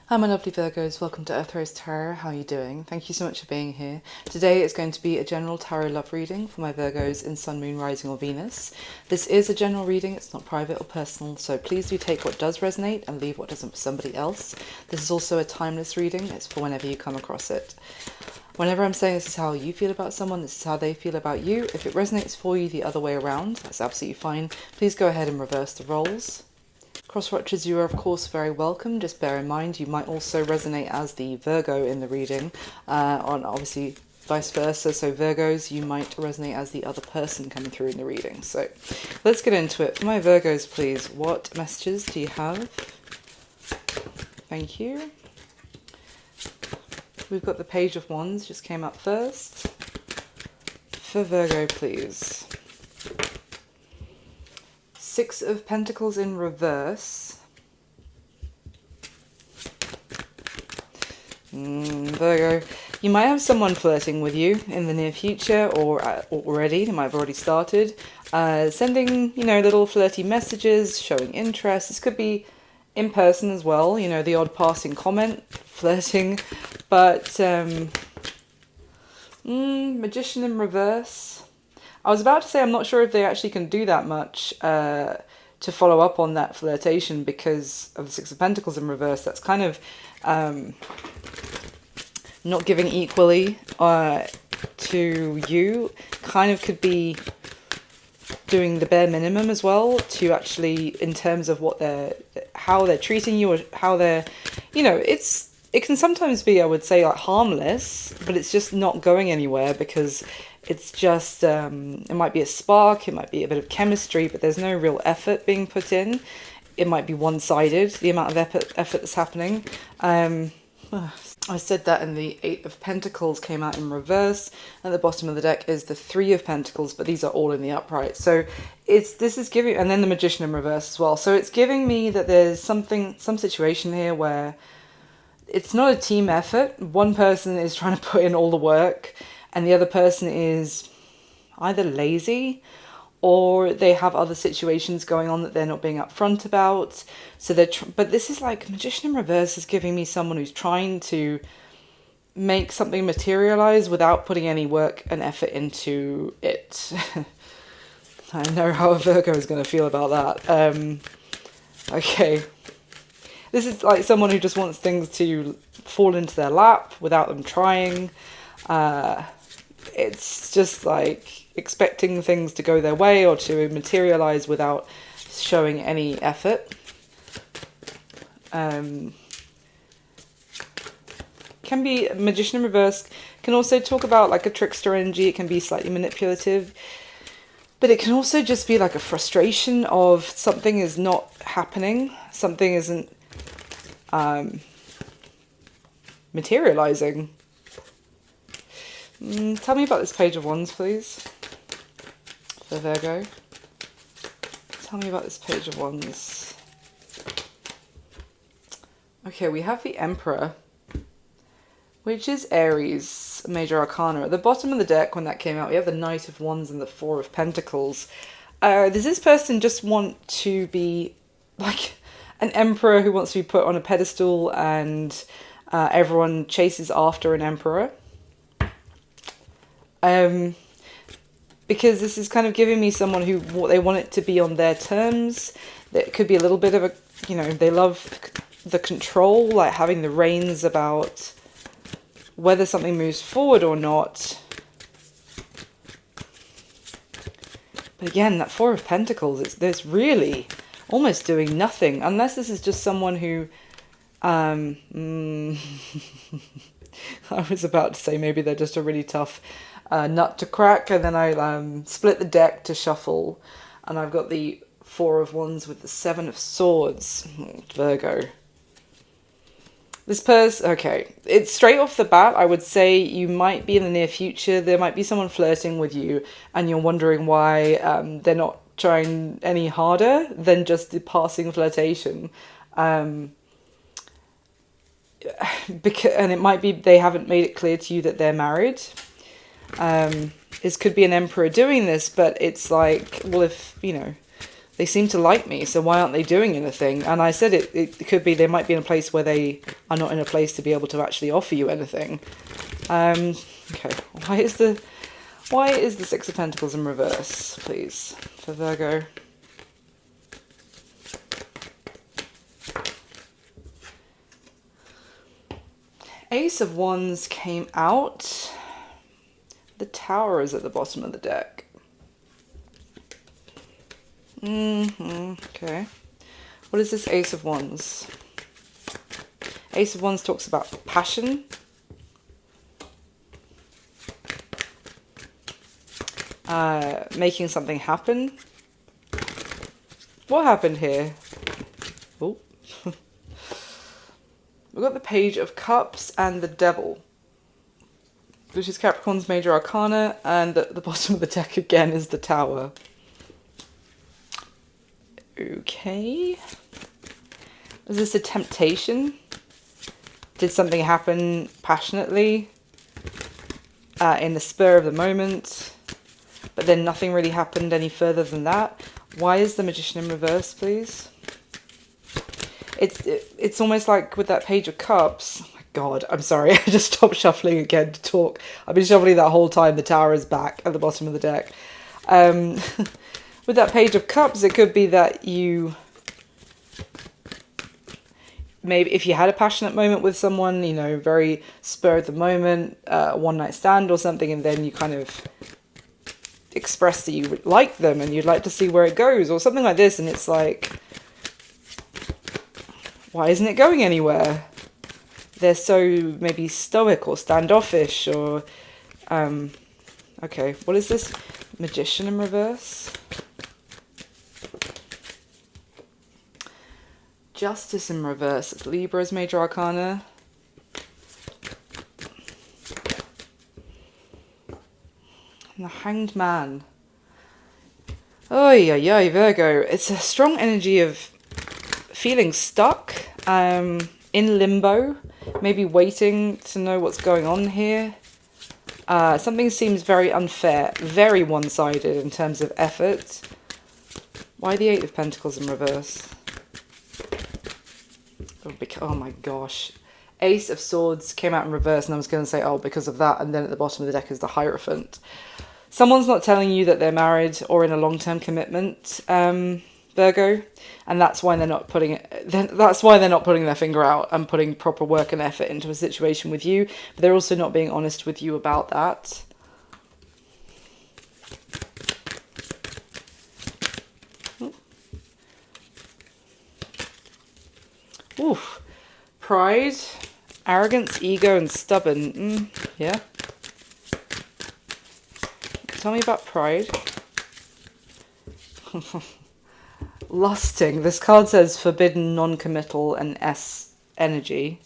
Hi my lovely Virgos, welcome to Earth Tarot. How are you doing? Thank you so much for being here. Today is going to be a general tarot love reading for my Virgos in Sun, Moon, Rising or Venus. This is a general reading, it's not private or personal, so please do take what does resonate and leave what doesn't for somebody else. This is also a timeless reading, it's for whenever you come across it. Whenever I'm saying this is how you feel about someone, this is how they feel about you. If it resonates for you the other way around, that's absolutely fine. Please go ahead and reverse the roles. Cross-watchers, you are of course very welcome. Just bear in mind you might also resonate as the Virgo in the reading, on obviously vice versa. So Virgos, you might resonate as the other person coming through in the reading. So let's get into it. For my Virgos, please, what messages do you have? Thank you. We've got the Page of Wands, just came up first. For Virgo, please. Six of Pentacles in reverse. Virgo, you might have someone flirting with you in the near future or already. They might have already started. Sending, little flirty messages, showing interest. This could be in person as well, the odd passing comment, flirting. But Magician in reverse. I was about to say I'm not sure if they actually can do that much to follow up on that flirtation because of the Six of Pentacles in reverse. That's kind of not giving equally to you. Kind of could be doing the bare minimum as well to actually, in terms of how they're treating you or how they're, it can sometimes be, I would say, like harmless, but it's just not going anywhere because it's just, it might be a spark, it might be a bit of chemistry, but there's no real effort being put in. It might be one-sided, the amount of effort that's happening. I said that, and the Eight of Pentacles came out in reverse. At the bottom of the deck is the Three of Pentacles, but these are all in the upright. So this is giving, and then the Magician in reverse as well. So it's giving me that there's some situation here where it's not a team effort. One person is trying to put in all the work, and the other person is either lazy or they have other situations going on that they're not being upfront about. So but this is like Magician in reverse is giving me someone who's trying to make something materialize without putting any work and effort into it. I know how a Virgo is going to feel about that. Okay. This is like someone who just wants things to fall into their lap without them trying. It's just like expecting things to go their way or to materialize without showing any effort. Can be Magician in reverse. Can also talk about like a trickster energy. It can be slightly manipulative. But it can also just be like a frustration of something is not happening. Something isn't materializing. Tell me about this Page of Wands, please. For Virgo. Tell me about this Page of Wands. Okay, we have the Emperor, which is Aries, Major Arcana. At the bottom of the deck, when that came out, we have the Knight of Wands and the Four of Pentacles. Does this person just want to be like an emperor who wants to be put on a pedestal and everyone chases after an emperor? Because this is kind of giving me someone who they want it to be on their terms. It could be a little bit of a, they love the control, like having the reins about whether something moves forward or not. But again, that Four of Pentacles, there's really almost doing nothing, unless this is just someone who, I was about to say maybe they're just a really tough nut to crack, and then I split the deck to shuffle, and I've got the Four of Wands with the Seven of Swords. Virgo. This person, okay, it's straight off the bat, I would say you might be in the near future, there might be someone flirting with you, and you're wondering why they're not trying any harder than just the passing flirtation. Because, and it might be they haven't made it clear to you that they're married. This could be an emperor doing this, but it's like, well, if, they seem to like me, so why aren't they doing anything? And I said it could be they might be in a place where they are not in a place to be able to actually offer you anything. Okay, why is the Six of Pentacles in reverse, please, for Virgo? Ace of Wands came out. The Tower is at the bottom of the deck. Okay. What is this Ace of Wands? Ace of Wands talks about passion. Making something happen. What happened here? Oh. We've got the Page of Cups and the Devil, which is Capricorn's major arcana, and at the bottom of the deck again is the Tower. Okay. Was this a temptation? Did something happen passionately, in the spur of the moment, but then nothing really happened any further than that? Why is the Magician in reverse, please? It's almost like with that Page of Cups. Oh my God, I'm sorry. I just stopped shuffling again to talk. I've been shuffling that whole time. The Tower is back at the bottom of the deck. With that Page of Cups, it could be that you... Maybe if you had a passionate moment with someone, you know, very spur of the moment, one night stand or something, and then you kind of express that you like them and you'd like to see where it goes or something like this, and it's like, why isn't it going anywhere? They're so maybe stoic or standoffish or... okay, what is this? Magician in reverse? Justice in reverse. It's Libra's major arcana. And the Hanged Man. Oy, oy, oy, Virgo. It's a strong energy of feeling stuck, in limbo, maybe waiting to know what's going on here. Something seems very unfair, very one-sided in terms of effort. Why the Eight of Pentacles in reverse? Oh my gosh. Ace of Swords came out in reverse, and I was going to say, oh, because of that, and then at the bottom of the deck is the Hierophant. Someone's not telling you that they're married or in a long-term commitment, Virgo, and that's why they're not putting their finger out and putting proper work and effort into a situation with you. But they're also not being honest with you about that. Oof. Pride, arrogance, ego, and stubborn. Yeah. Tell me about pride. Lusting. This card says forbidden, non-committal, and S energy.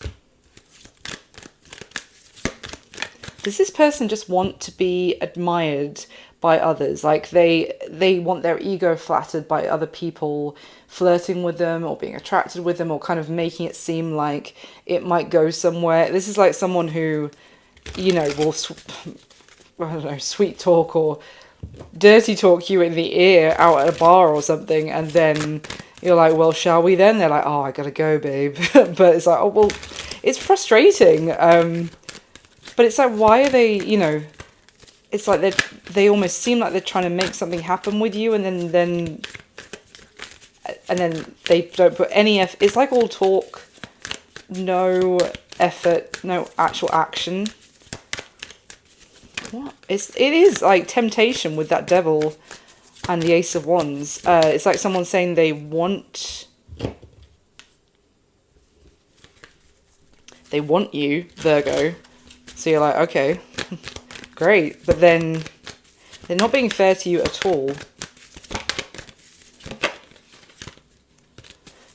Does this person just want to be admired by others? Like they want their ego flattered by other people flirting with them or being attracted with them or kind of making it seem like it might go somewhere. This is like someone who, you know, will, I don't know, sweet talk or dirty talk you in the ear out at a bar or something, and then you're like, well, shall we then? They're like, oh, I gotta go, babe. But it's like, oh, well, it's frustrating. But it's like, why are they, you know, it's like they almost seem like they're trying to make something happen with you, and then they don't put any effort. It's like all talk, no effort, no actual action. What? It is like temptation with that Devil and the Ace of Wands. It's like someone saying they want you, Virgo. So you're like, okay, great. But then they're not being fair to you at all.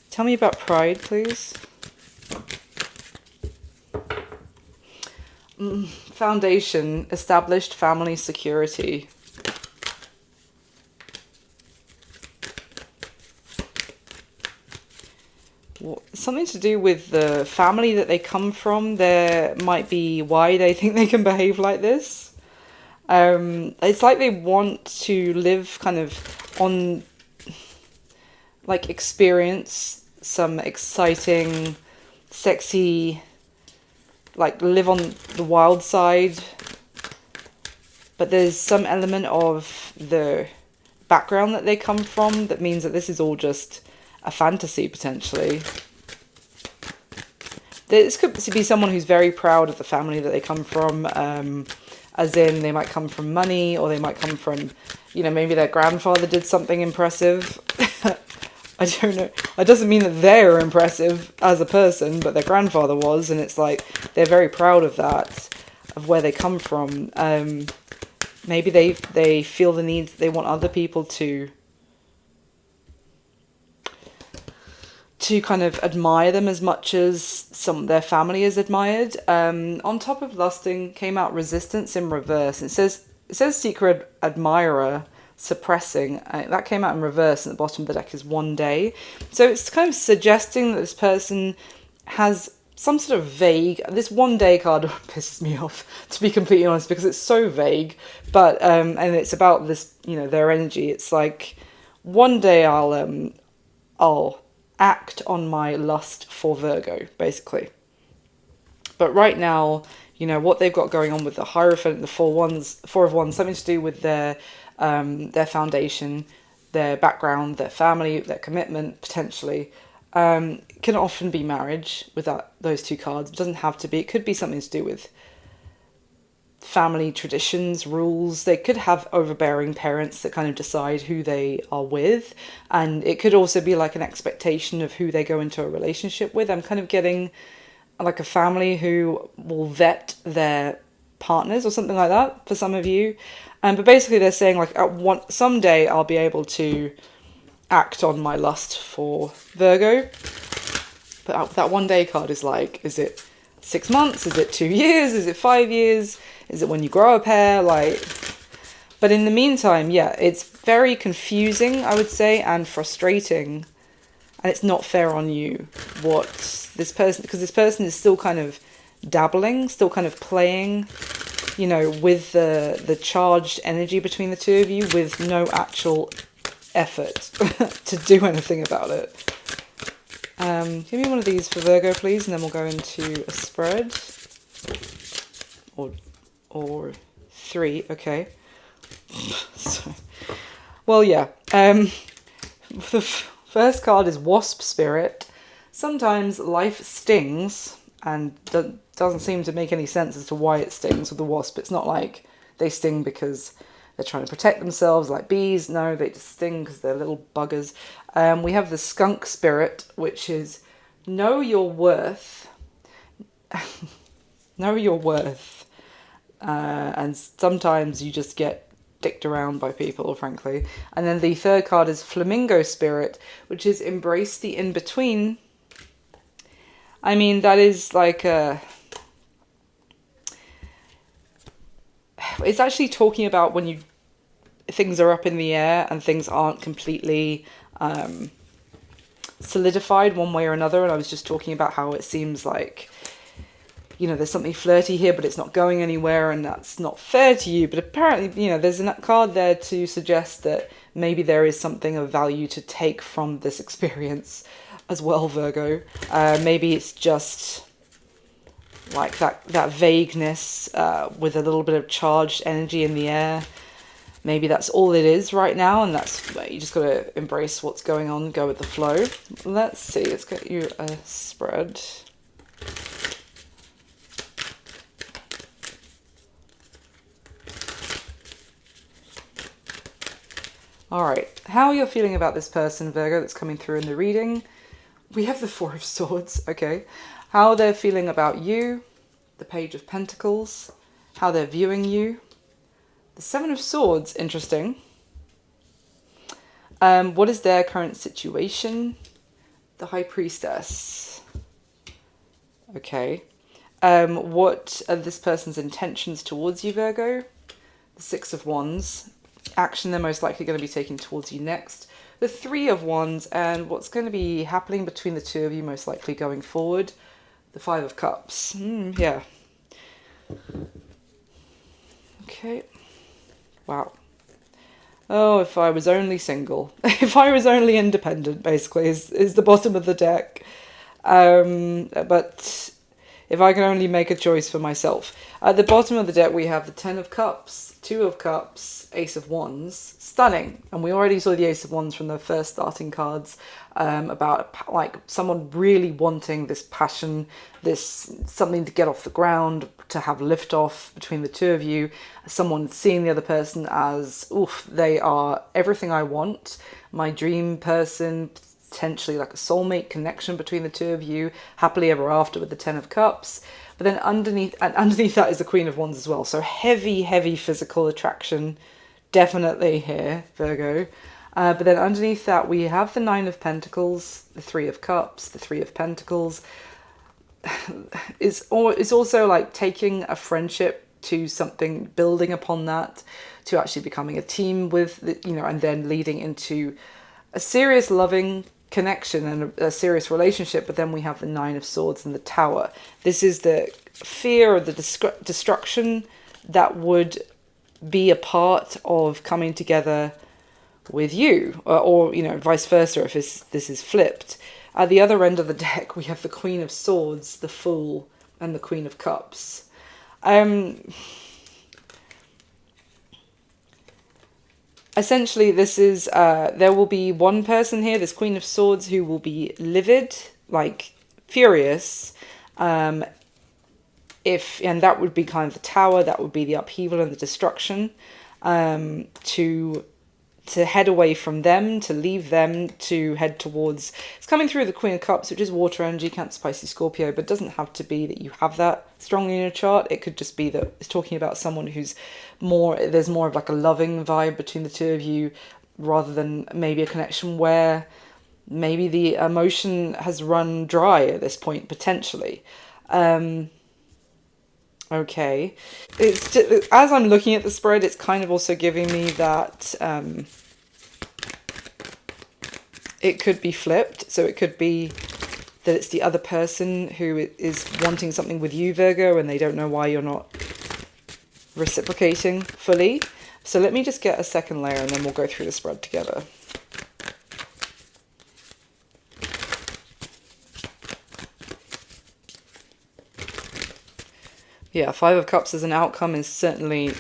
Tell me about pride, please. Foundation, established family security. Something to do with the family that they come from. There might be why they think they can behave like this. It's like they want to live kind of on like experience some exciting, sexy, like live on the wild side. But there's some element of the background that they come from that means that this is all just a fantasy, potentially. This could be someone who's very proud of the family that they come from, as in they might come from money, or they might come from, you know, maybe their grandfather did something impressive. I don't know. It doesn't mean that they're impressive as a person, but their grandfather was, and it's like they're very proud of that, of where they come from. Maybe they feel the need, they want other people to kind of admire them as much as their family is admired. On top of lusting came out resistance in reverse. It says secret admirer suppressing. That came out in reverse, and at the bottom of the deck is 1 day. So it's kind of suggesting that this person has some sort of vague, this 1 day card pisses me off, to be completely honest, because it's so vague, but and it's about this, you know, their energy. It's like, 1 day I'll act on my lust for Virgo, basically. But right now, you know, what they've got going on with the Hierophant, the Four of Wands, something to do with their foundation, their background, their family, their commitment, potentially. Can often be marriage with those two cards. It doesn't have to be. It could be something to do with family traditions, rules. They could have overbearing parents that kind of decide who they are with. And it could also be like an expectation of who they go into a relationship with. I'm kind of getting like a family who will vet their partners or something like that for some of you. But basically they're saying like, someday I'll be able to act on my lust for Virgo. But that 1 day card is like, is it 6 months? Is it 2 years? Is it 5 years? Is it when you grow a pair? Like, but in the meantime, yeah, it's very confusing, I would say, and frustrating. And it's not fair on you what this person, because this person is still kind of dabbling, still kind of playing, you know, with the charged energy between the two of you with no actual effort to do anything about it. Give me one of these for Virgo, please, and then we'll go into a spread. Or 3, okay. So, well, yeah. The first card is Wasp Spirit. Sometimes life stings, and doesn't seem to make any sense as to why it stings with the wasp. It's not like they sting because they're trying to protect themselves like bees. No, they just sting because they're little buggers. We have the Skunk Spirit, which is know your worth. Know your worth. And sometimes you just get dicked around by people, frankly. And then the third card is Flamingo Spirit, which is embrace the in-between. I mean, that is like it's actually talking about when things are up in the air and things aren't completely solidified one way or another. And I was just talking about how it seems like, you know, there's something flirty here, but it's not going anywhere, and that's not fair to you. But apparently, you know, there's a card there to suggest that maybe there is something of value to take from this experience as well, Virgo. Maybe it's just like that vagueness with a little bit of charged energy in the air. Maybe that's all it is right now, and that's you just got to embrace what's going on, go with the flow. Let's see, let's get you a spread. Alright, how you're feeling about this person, Virgo, that's coming through in the reading. We have the Four of Swords, okay. How they're feeling about you, the Page of Pentacles, how they're viewing you. The Seven of Swords, interesting. What is their current situation? The High Priestess. Okay. What are this person's intentions towards you, Virgo? The Six of Wands. Action they're most likely going to be taking towards you next. The Three of Wands, and what's going to be happening between the two of you most likely going forward. The Five of Cups. Yeah. Okay. Wow. Oh, if I was only single. If I was only independent, basically, is the bottom of the deck. But if I can only make a choice for myself. At the bottom of the deck, we have the Ten of Cups, Two of Cups, Ace of Wands. Stunning. And we already saw the Ace of Wands from the first starting cards, about like someone really wanting this passion, this something to get off the ground, to have lift off between the two of you. Someone seeing the other person as, oof, they are everything I want, my dream person, potentially like a soulmate connection between the two of you, happily ever after with the Ten of Cups. But then underneath that is the Queen of Wands as well. So heavy physical attraction, definitely here, Virgo. But then underneath that we have the Nine of Pentacles, the Three of Cups, the Three of Pentacles. It's also like taking a friendship to something, building upon that, to actually becoming a team with, and then leading into a serious loving connection and a serious relationship. But then we have the Nine of Swords and the Tower. This is the fear of the destruction that would be a part of coming together with you, or vice versa if this is flipped. At the other end of the deck we have the Queen of Swords, the Fool, and the Queen of Cups. Essentially, this is there will be one person here, this Queen of Swords, who will be livid, like furious. And that would be kind of the Tower. That would be the upheaval and the destruction. To head away from them, to leave them, to head towards... It's coming through the Queen of Cups, which is water energy, Cancer, Pisces, Scorpio, but it doesn't have to be that you have that strongly in your chart. It could just be that it's talking about someone who's there's more of like a loving vibe between the two of you, rather than maybe a connection where maybe the emotion has run dry at this point, potentially. Okay, it's just, as I'm looking at the spread, it's kind of also giving me that it could be flipped. So it could be that it's the other person who is wanting something with you, Virgo, and they don't know why you're not reciprocating fully. So let me just get a second layer and then we'll go through the spread together. Yeah, Five of Cups as an outcome is certainly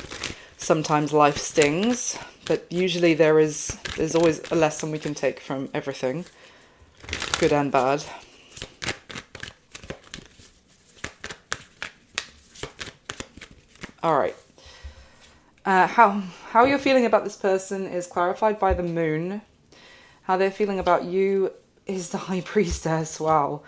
sometimes life stings, but usually there's always a lesson we can take from everything, good and bad. All right. How you're feeling about this person is clarified by the Moon. How they're feeling about you is the High Priestess. Wow.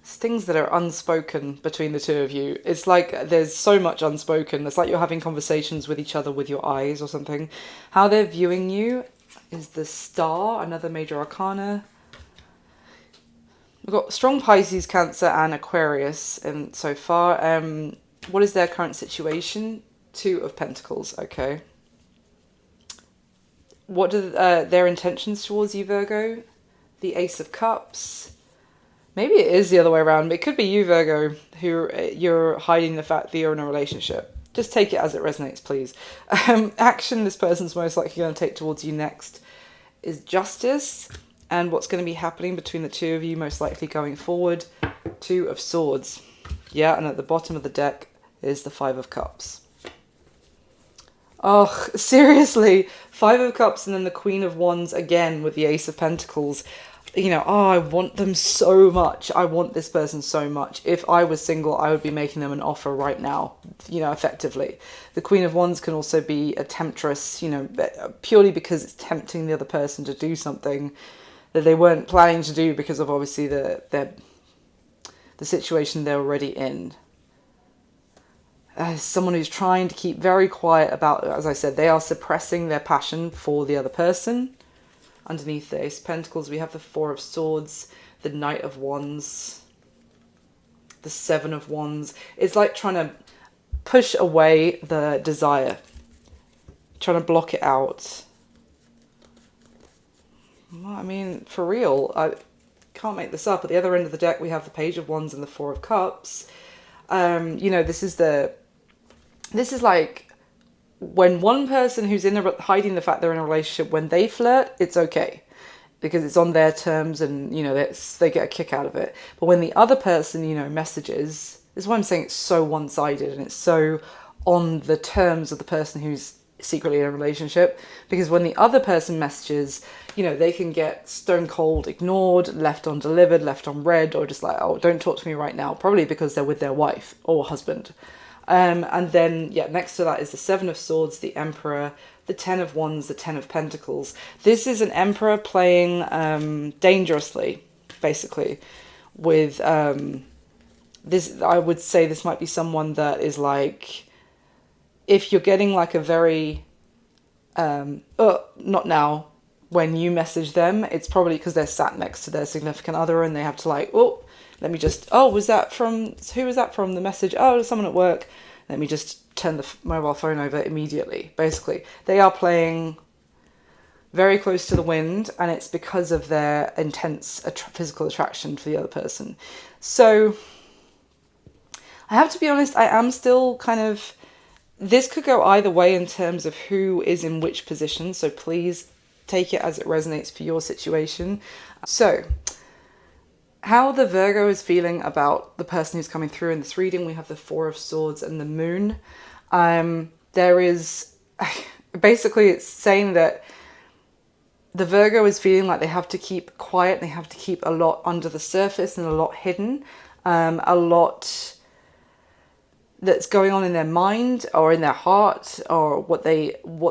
Things that are unspoken between the two of you. It's like there's so much unspoken. It's like you're having conversations with each other with your eyes or something. How they're viewing you is the Star, another major arcana. We've got strong Pisces, Cancer, and Aquarius in so far. What is their current situation? Two of Pentacles. Okay. What are their intentions towards you, Virgo? The Ace of Cups. Maybe it is the other way around. It could be you, Virgo, who you're hiding the fact that you're in a relationship. Just take it as it resonates, please. Action this person's most likely going to take towards you next is justice, and what's going to be happening between the two of you most likely going forward. Two of Swords. Yeah, and at the bottom of the deck is the Five of Cups. Oh, seriously. Five of Cups and then the Queen of Wands again with the Ace of Pentacles. I want them so much. I want this person so much. If I was single, I would be making them an offer right now, effectively. The Queen of Wands can also be a temptress, purely because it's tempting the other person to do something that they weren't planning to do because of obviously the situation they're already in. Someone who's trying to keep very quiet about, as I said, they are suppressing their passion for the other person. Underneath the Ace of Pentacles, we have the Four of Swords, the Knight of Wands, the Seven of Wands. It's like trying to push away the desire, trying to block it out. Well, I mean, for real, I can't make this up. At the other end of the deck, we have the Page of Wands and the Four of Cups. This is the this is like when one person who's hiding the fact they're in a relationship, when they flirt, it's okay because it's on their terms and, you know, they get a kick out of it. But when the other person, you know, messages, this is why I'm saying it's so one-sided and it's so on the terms of the person who's secretly in a relationship, because when the other person messages, you know, they can get stone cold ignored, left undelivered, left unread, or just like, oh, don't talk to me right now, probably because they're with their wife or husband. And then, yeah, next to that is the Seven of Swords, the Emperor, the Ten of Wands, the Ten of Pentacles. This is an Emperor playing dangerously, basically, with this. I would say this might be someone that is like, if you're getting like a very, not now, when you message them, it's probably because they're sat next to their significant other and they have to like, oh, let me just, oh, was that from, who was that from, the message? Oh, someone at work. Let me just turn the mobile phone over immediately. Basically, they are playing very close to the wind, and it's because of their intense physical attraction for the other person. So I have to be honest, I am still kind of, this could go either way in terms of who is in which position. So please take it as it resonates for your situation. So how the Virgo is feeling about the person who's coming through in this reading, we have the Four of Swords and the Moon. There is, basically it's saying that the Virgo is feeling like they have to keep quiet, they have to keep a lot under the surface and a lot hidden, a lot that's going on in their mind or in their heart, or what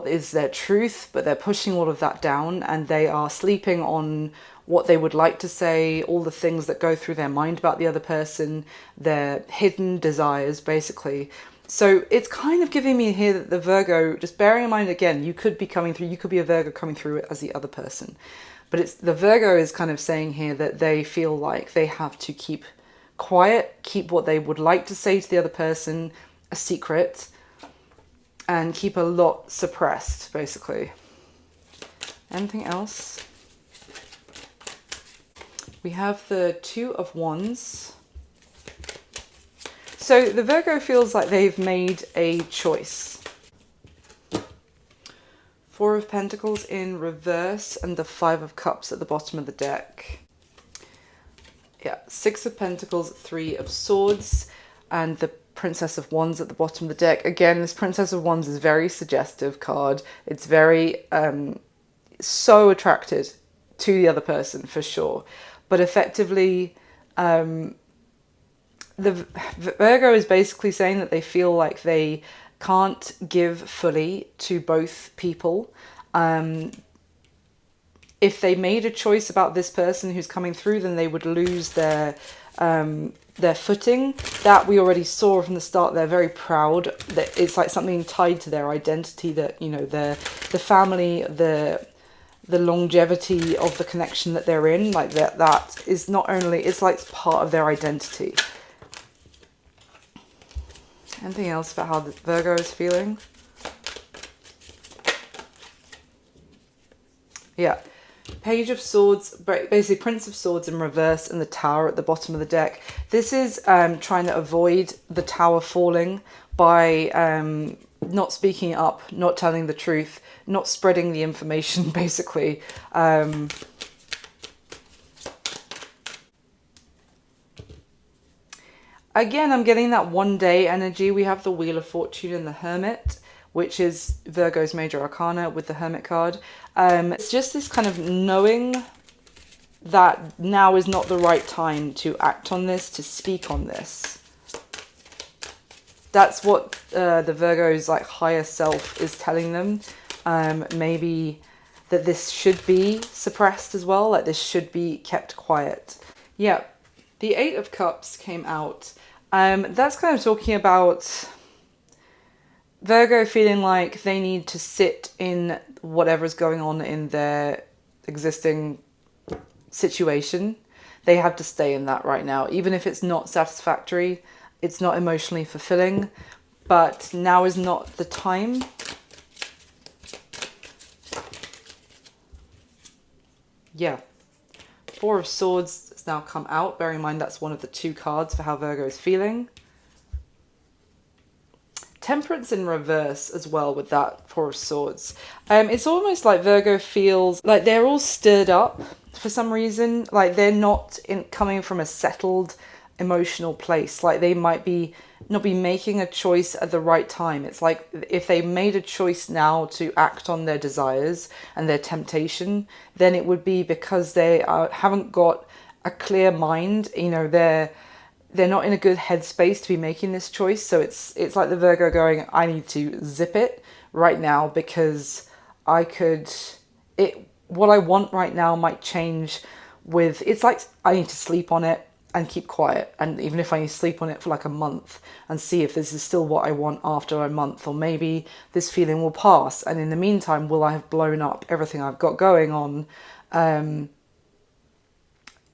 is their truth, but they're pushing all of that down and they are sleeping on what they would like to say, all the things that go through their mind about the other person, their hidden desires, basically. So it's kind of giving me here that the Virgo, just bearing in mind again, you could be coming through, you could be a Virgo coming through as the other person. But it's the Virgo is kind of saying here that they feel like they have to keep quiet, keep what they would like to say to the other person a secret, and keep a lot suppressed, basically. Anything else? We have the Two of Wands. So the Virgo feels like they've made a choice. Four of Pentacles in reverse and the Five of Cups at the bottom of the deck. Yeah, Six of Pentacles, Three of Swords, and the Princess of Wands at the bottom of the deck. Again, this Princess of Wands is a very suggestive card. It's very, so attracted to the other person, for sure. But effectively, the Virgo is basically saying that they feel like they can't give fully to both people. If they made a choice about this person who's coming through, then they would lose their footing. That we already saw from the start. They're very proud. That it's like something tied to their identity. That, you know, the family, the longevity of the connection that they're in. Like that is not only, it's like part of their identity. Anything else about how the Virgo is feeling? Yeah. Page of Swords, basically Prince of Swords in reverse and the Tower at the bottom of the deck. This is trying to avoid the Tower falling by not speaking up, not telling the truth, not spreading the information, basically. Again, I'm getting that one day energy. We have the Wheel of Fortune and the Hermit, which is Virgo's major arcana with the Hermit card. It's just this kind of knowing that now is not the right time to act on this, to speak on this. That's what the Virgo's like higher self is telling them. Maybe that this should be suppressed as well, like this should be kept quiet. Yeah, the Eight of Cups came out. That's kind of talking about Virgo feeling like they need to sit in whatever's going on in their existing situation. They have to stay in that right now, even if it's not satisfactory, it's not emotionally fulfilling, but now is not the time. Yeah. Four of Swords has now come out. Bearing in mind that's one of the two cards for how Virgo is feeling. Temperance in reverse as well with that Four of Swords. It's almost like Virgo feels like they're all stirred up for some reason. Like they're not coming from a settled emotional place. Like they might be not be making a choice at the right time. It's like if they made a choice now to act on their desires and their temptation, then it would be because they haven't got a clear mind. You know, they're not in a good headspace to be making this choice. So it's like the Virgo going, I need to zip it right now because what I want right now might change with, it's like I need to sleep on it and keep quiet. And even if I need to sleep on it for like a month and see if this is still what I want after a month, or maybe this feeling will pass. And in the meantime, will I have blown up everything I've got going on,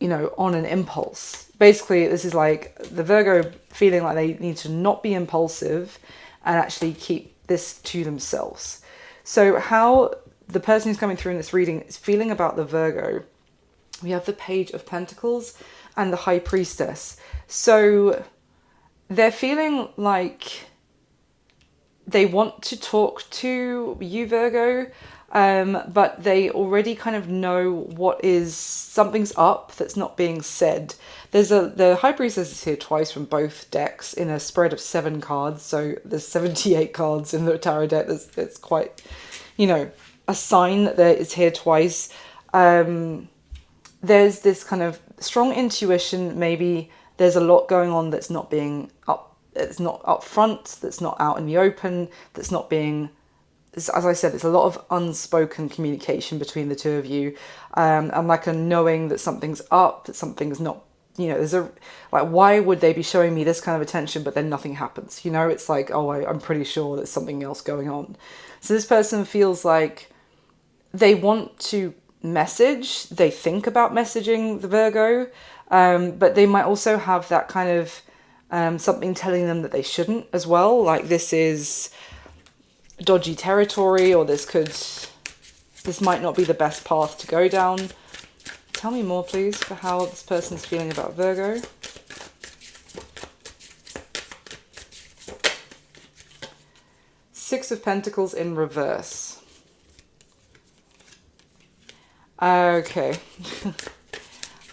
you know, on an impulse? Basically, this is like the Virgo feeling like they need to not be impulsive and actually keep this to themselves. So how the person who's coming through in this reading is feeling about the Virgo, we have the Page of Pentacles and the High Priestess. So they're feeling like they want to talk to you, Virgo, but they already kind of know something's up that's not being said. The High Priestess is here twice from both decks in a spread of 7 cards. So there's 78 cards in the tarot deck. That's quite, you know, a sign that there is here twice. There's this kind of strong intuition. Maybe there's a lot going on that's not being it's not up front, that's not out in the open, that's not being, as I said, it's a lot of unspoken communication between the two of you, and like a knowing that something's up, that something's not, you know, like, why would they be showing me this kind of attention but then nothing happens? You know, it's like, oh, I'm pretty sure there's something else going on. So this person feels like they want to message, they think about messaging the Virgo, but they might also have that kind of something telling them that they shouldn't as well. Like this is dodgy territory, or this might not be the best path to go down. Tell me more, please, for how this person's feeling about Virgo. Six of Pentacles in reverse. Okay.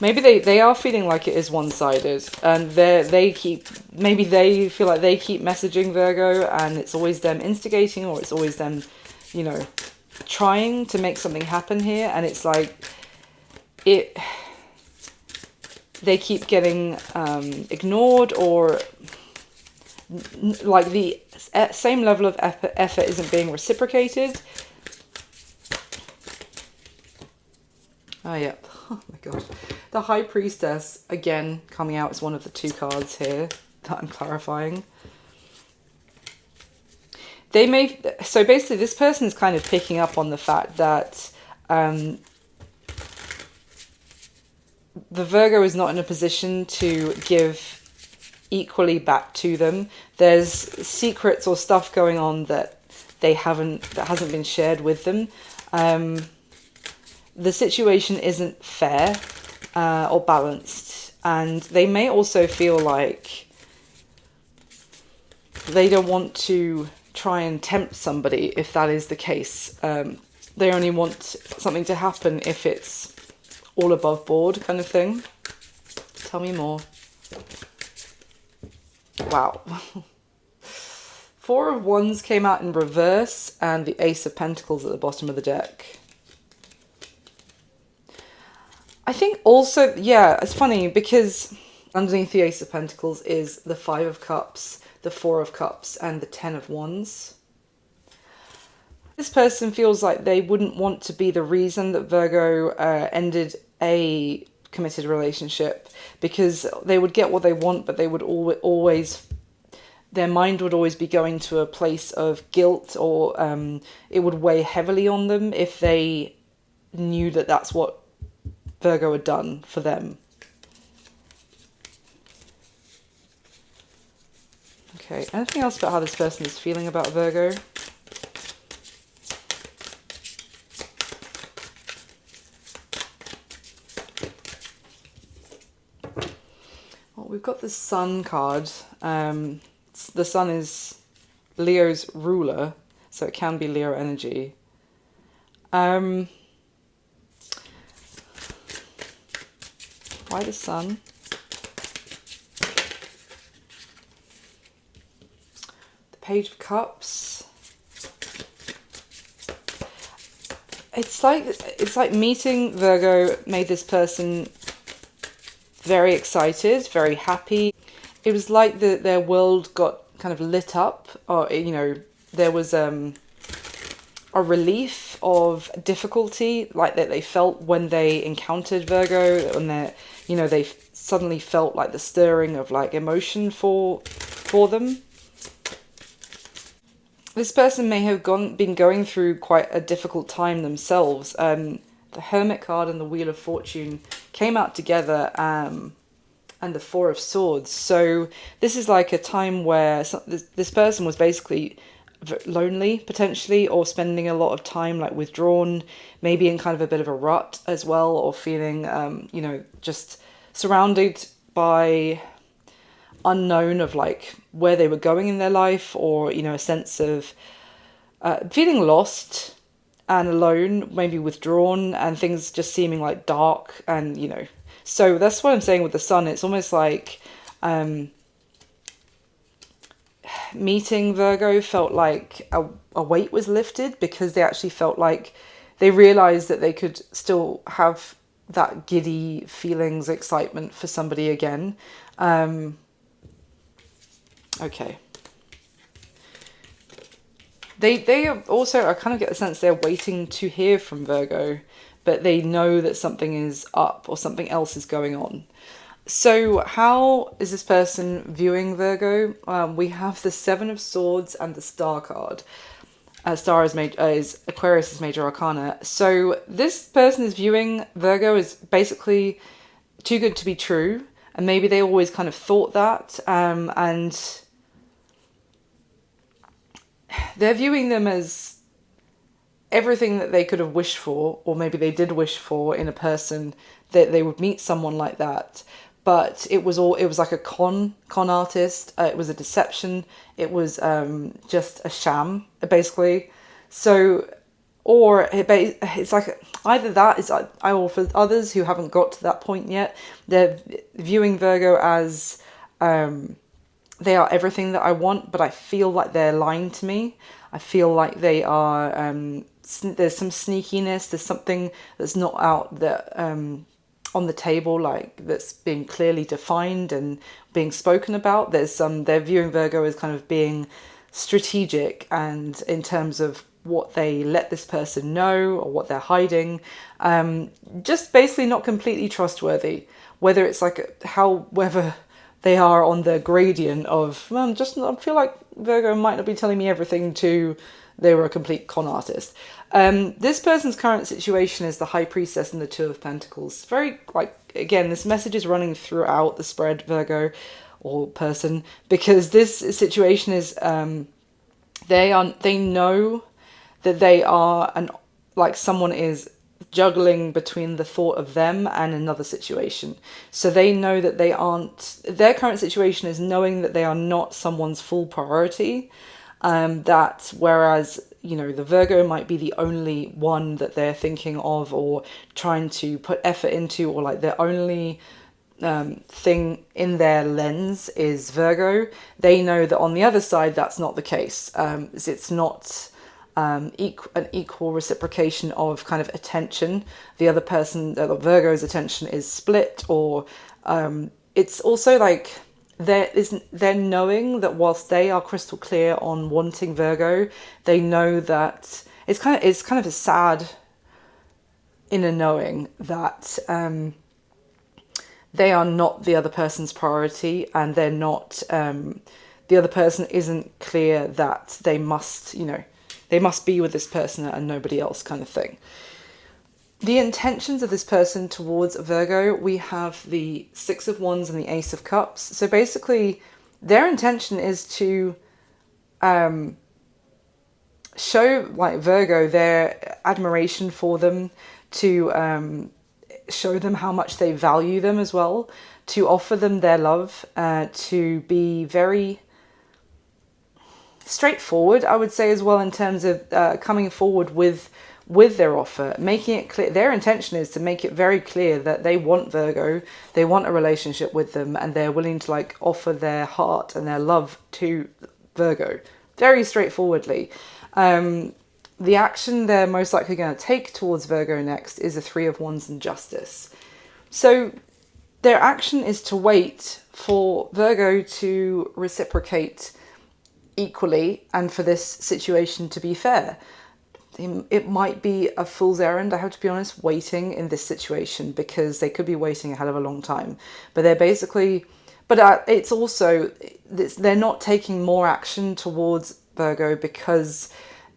Maybe they are feeling like it is one-sided, and maybe they feel like they keep messaging Virgo and it's always them instigating, or it's always them, you know, trying to make something happen here, and it's like they keep getting ignored, or like the same level of effort isn't being reciprocated. Oh yeah. Oh my god. The High Priestess, again, coming out as one of the 2 cards here that I'm clarifying. So basically this person is kind of picking up on the fact that the Virgo is not in a position to give equally back to them. There's secrets or stuff going on that hasn't been shared with them. The situation isn't fair or balanced, and they may also feel like they don't want to try and tempt somebody if that is the case. They only want something to happen if it's all above board kind of thing. Tell me more. Wow. 4 of Wands came out in reverse, and the Ace of Pentacles at the bottom of the deck. I think also, yeah, it's funny because underneath the Ace of Pentacles is the 5 of Cups, the 4 of Cups, and the 10 of Wands. This person feels like they wouldn't want to be the reason that Virgo ended a committed relationship, because they would get what they want, but they would always, their mind would always be going to a place of guilt, or it would weigh heavily on them if they knew that that's what Virgo had done for them. Okay, anything else about how this person is feeling about Virgo? Well, we've got the Sun card. The Sun is Leo's ruler, so it can be Leo energy. Why the Sun? The Page of Cups. It's like meeting Virgo made this person very excited, very happy. It was like their world got kind of lit up, or there was a relief of difficulty like that they felt when they encountered Virgo, when they suddenly felt like the stirring of like emotion for them. This person may have been going through quite a difficult time themselves. The Hermit card and the Wheel of Fortune came out together, and the Four of Swords. So this is like a time where this person was basically lonely, potentially, or spending a lot of time like withdrawn, maybe in kind of a bit of a rut as well, or feeling, just surrounded by unknown of like where they were going in their life, or a sense of feeling lost and alone, maybe withdrawn, and things just seeming like dark. And so that's what I'm saying with the Sun. It's almost like meeting Virgo felt like a weight was lifted, because they actually felt like they realized that they could still have that giddy feelings, excitement for somebody again. Okay. They also, I kind of get the sense they're waiting to hear from Virgo, but they know that something is up or something else is going on. So how is this person viewing Virgo? We have the Seven of Swords and the Star card. Star is Aquarius' major arcana. So this person is viewing Virgo as basically too good to be true, and maybe they always kind of thought that, and they're viewing them as everything that they could have wished for, or maybe they did wish for in a person, that they would meet someone like that. But it was like a con artist. It was a deception. It was just a sham, basically. So, or it's like either that is, or for others who haven't got to that point yet, they're viewing Virgo as they are everything that I want, but I feel like they're lying to me. I feel like they are, there's some sneakiness, there's something that's not out there on the table, like that's being clearly defined and being spoken about. They're viewing Virgo as kind of being strategic, and in terms of what they let this person know or what they're hiding, just basically not completely trustworthy. Whether it's like whether they are on the gradient of, well, I feel like Virgo might not be telling me everything, to they were a complete con artist. This person's current situation is the High Priestess and the Two of Pentacles. Very, like, again, this message is running throughout the spread, Virgo or person, because this situation is they know that they are like someone is juggling between the thought of them and another situation. So they know that their current situation is knowing that they are not someone's full priority. That whereas, the Virgo might be the only one that they're thinking of or trying to put effort into, or like their only thing in their lens is Virgo. They know that on the other side, that's not the case. It's not an equal reciprocation of kind of attention. The other person, the Virgo's attention is split, or it's also like they're knowing that whilst they are crystal clear on wanting Virgo, they know that it's kind of a sad inner knowing that they are not the other person's priority, and they're not the other person isn't clear that they must be with this person and nobody else, kind of thing. The intentions of this person towards Virgo, we have the Six of Wands and the Ace of Cups. So basically, their intention is to show like Virgo their admiration for them, to show them how much they value them as well, to offer them their love, to be very straightforward, I would say, as well, in terms of coming forward with their offer, making it clear. Their intention is to make it very clear that they want Virgo, they want a relationship with them, and they're willing to like offer their heart and their love to Virgo, very straightforwardly. The action they're most likely going to take towards Virgo next is the Three of Wands and Justice. So their action is to wait for Virgo to reciprocate equally and for this situation to be fair. It might be a fool's errand, I have to be honest, waiting in this situation, because they could be waiting a hell of a long time. But they're basically, but it's also, they're not taking more action towards Virgo because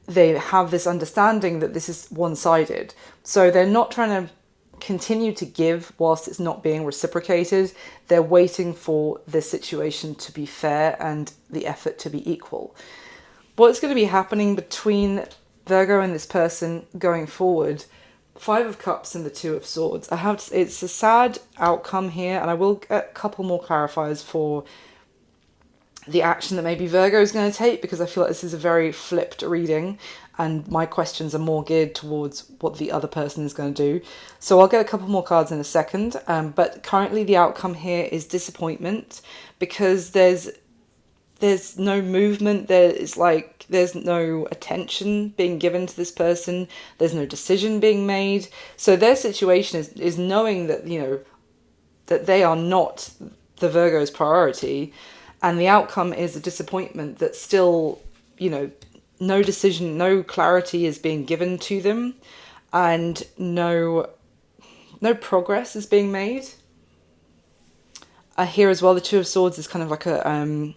they have this understanding that this is one-sided. So they're not trying to continue to give whilst it's not being reciprocated. They're waiting for the situation to be fair and the effort to be equal. What's going to be happening between Virgo and this person going forward? Five of Cups and the Two of Swords. It's a sad outcome here, and I will get a couple more clarifiers for the action that maybe Virgo is going to take, because I feel like this is a very flipped reading and my questions are more geared towards what the other person is going to do. So I'll get a couple more cards in a second, but currently the outcome here is disappointment, because there's no movement, there's no attention being given to this person, there's no decision being made. So their situation is knowing that, you know, that they are not the Virgo's priority, and the outcome is a disappointment that still, you know, no decision, no clarity is being given to them, and no progress is being made. Here as well, the Two of Swords is kind of like a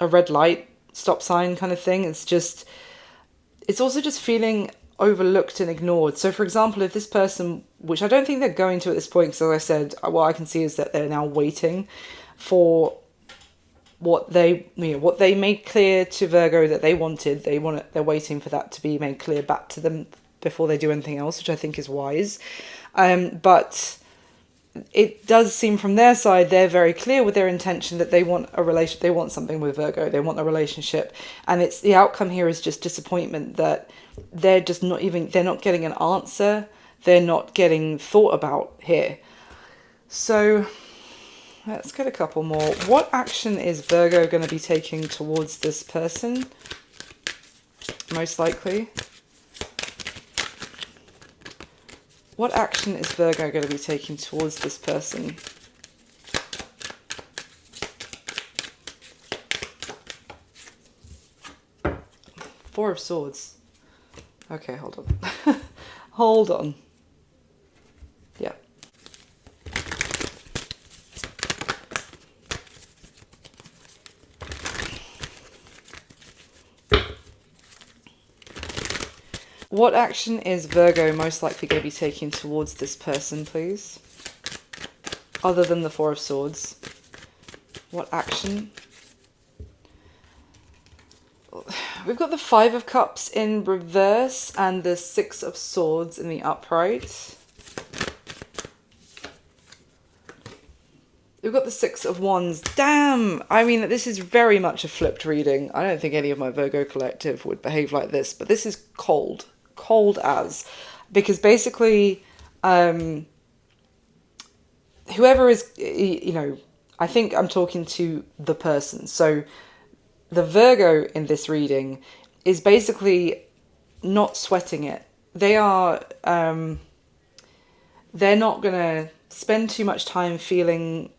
red light, stop sign kind of thing. It's also just feeling overlooked and ignored. So for example, if this person, which I don't think they're going to at this point, because as I said, what I can see is that they're now waiting for what they made clear to Virgo that they wanted. They're waiting for that to be made clear back to them before they do anything else, which I think is wise. But it does seem from their side they're very clear with their intention that they want a relation. They want something with Virgo. They want a relationship, and it's the outcome here is just disappointment that they're not getting an answer. They're not getting thought about here. So let's get a couple more. What action is Virgo going to be taking towards this person? Most likely. What action is Virgo going to be taking towards this person? Four of Swords. Okay, hold on. Hold on. Yeah. What action is Virgo most likely going to be taking towards this person, please? Other than the Four of Swords. What action? We've got the Five of Cups in reverse and the Six of Swords in the upright. We've got the Six of Wands. Damn! I mean, this is very much a flipped reading. I don't think any of my Virgo collective would behave like this, but this is cold. Cold as. Because basically, whoever is, you know, I think I'm talking to the person. So the Virgo in this reading is basically not sweating it. They are, they're not going to spend too much time feeling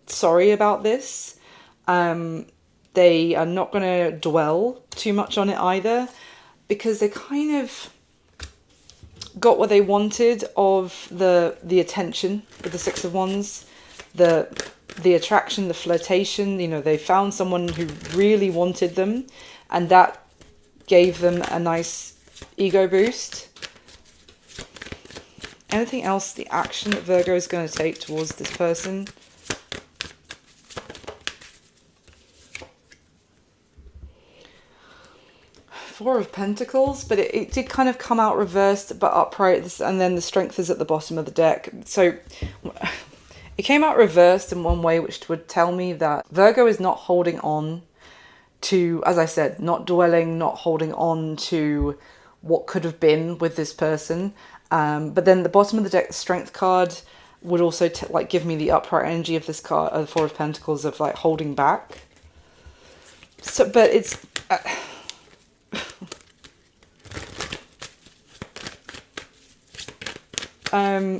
sorry about this. They are not going to dwell too much on it either, because they kind of got what they wanted of the attention with the Six of Wands, the attraction, the flirtation. You know, they found someone who really wanted them, and that gave them a nice ego boost. Anything else, the action that Virgo is going to take towards this person? Four of Pentacles, but it did kind of come out reversed but upright, and then the Strength is at the bottom of the deck. So it came out reversed in one way, which would tell me that Virgo is not holding on to, as I said, not dwelling, not holding on to what could have been with this person. But then the bottom of the deck, the Strength card, would also like give me the upright energy of this card, the Four of Pentacles, of like holding back. So, but it's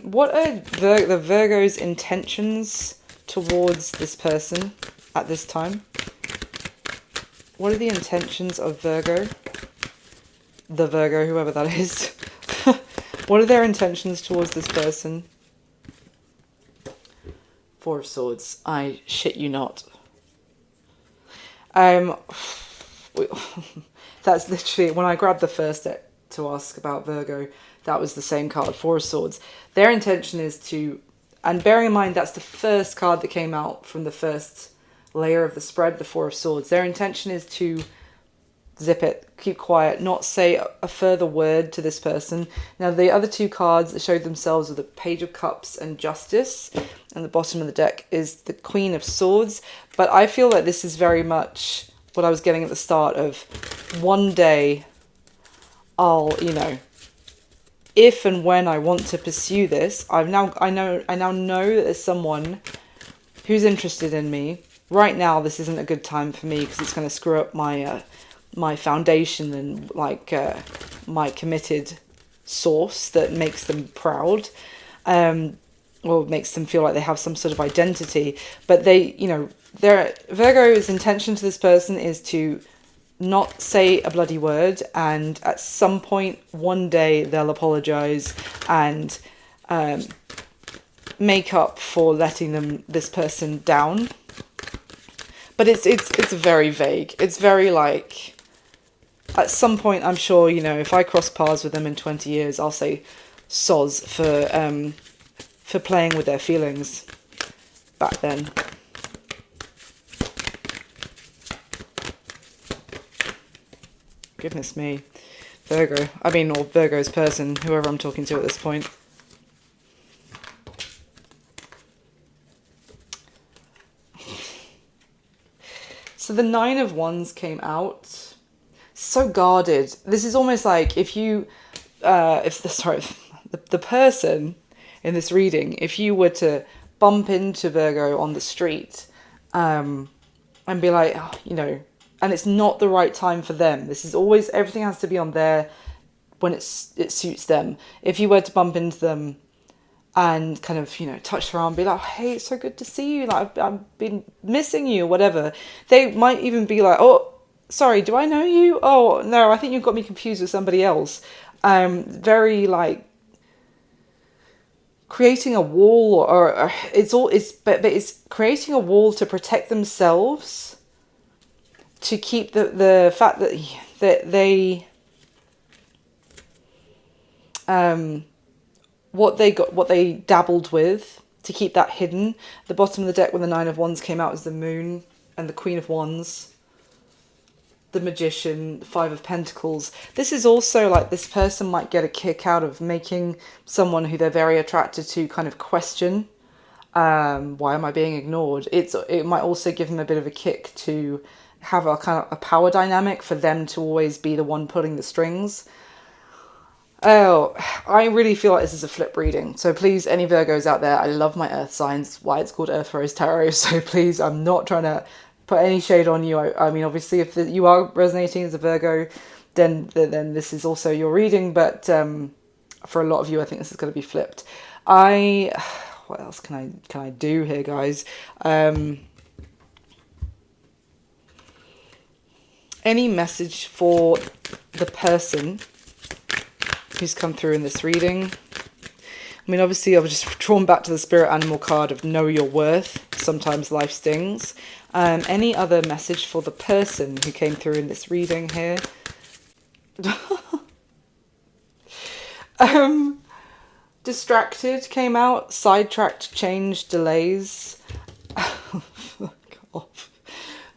what are the Virgo's intentions towards this person at this time? What are the intentions of Virgo? The Virgo, whoever that is. What are their intentions towards this person? Four of Swords. I shit you not. That's literally, when I grabbed the first deck to ask about Virgo, that was the same card, Four of Swords. Their intention is to, and bearing in mind that's the first card that came out from the first layer of the spread, the Four of Swords. Their intention is to zip it, keep quiet, not say a further word to this person. Now, the other two cards that showed themselves are the Page of Cups and Justice, and the bottom of the deck is the Queen of Swords. But I feel like this is very much what I was getting at the start of, one day I'll, you know, if and when I want to pursue this, I now know that there's someone who's interested in me. Right now, this isn't a good time for me because it's going to screw up my my foundation and like my committed source that makes them proud, or makes them feel like they have some sort of identity. But they, you know, their Virgo's intention to this person is to not say a bloody word, and at some point one day they'll apologize and make up for letting this person down. But it's very vague. It's very like, at some point, I'm sure, you know, if I cross paths with them in 20 years, I'll say soz for playing with their feelings back then. Goodness me. Virgo. I mean, or Virgo's person, whoever I'm talking to at this point. So the Nine of Wands came out. So guarded. This is almost like if you, the person in this reading, if you were to bump into Virgo on the street, and be like, oh, you know, and it's not the right time for them. This is always, everything has to be on there when it suits them. If you were to bump into them and kind of, you know, touch their arm and be like, oh, hey, it's so good to see you, like I've been missing you, whatever. They might even be like, oh, sorry, do I know you? Oh, no, I think you've got me confused with somebody else. Very like creating a wall, or it's creating a wall to protect themselves, to keep the fact that they what they dabbled with, to keep that hidden. The bottom of the deck when the Nine of Wands came out was the Moon and the Queen of Wands, the Magician, the Five of Pentacles. This is also like, this person might get a kick out of making someone who they're very attracted to kind of question, why am I being ignored? It might also give them a bit of a kick to have a kind of a power dynamic, for them to always be the one pulling the strings. Oh, I really feel like this is a flip reading. So please, any Virgos out there, I love my earth signs, why it's called Earth Rose Tarot. So please, I'm not trying to put any shade on you. I mean, obviously, if you are resonating as a Virgo, then this is also your reading. But for a lot of you, I think this is going to be flipped. What else can I do here, guys? Any message for the person who's come through in this reading? I mean, obviously, I've just drawn back to the spirit animal card of know your worth. Sometimes life stings. Any other message for the person who came through in this reading here? Distracted came out. Sidetracked, change, delays. Fuck off.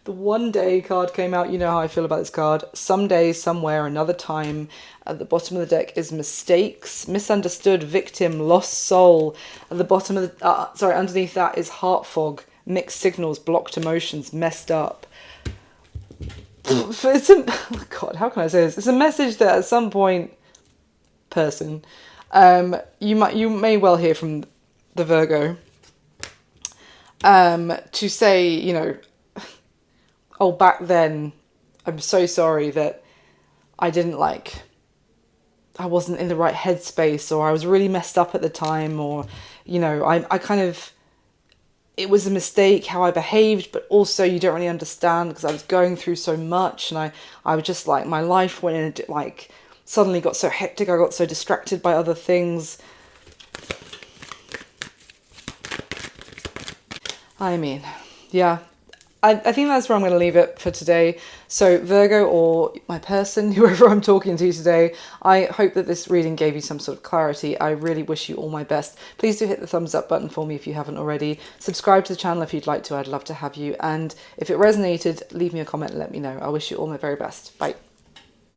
The One Day card came out. You know how I feel about this card. Someday, somewhere, another time. At the bottom of the deck is mistakes, misunderstood, victim, lost soul. At the bottom of the, underneath that is heart fog, mixed signals, blocked emotions, messed up. it's a, God, how can I say this? It's a message that at some point, person, you may well hear from the Virgo, to say, you know, oh, back then, I'm so sorry that I didn't I wasn't in the right headspace, or I was really messed up at the time, or, you know, I kind of, it was a mistake how I behaved, but also you don't really understand because I was going through so much, and I was just like, my life went in, like, suddenly got so hectic, I got so distracted by other things. I mean, yeah. I think that's where I'm going to leave it for today. So Virgo, or my person, whoever I'm talking to today, I hope that this reading gave you some sort of clarity. I really wish you all my best. Please do hit the thumbs up button for me if you haven't already. Subscribe to the channel if you'd like to. I'd love to have you. And if it resonated, leave me a comment and let me know. I wish you all my very best. Bye.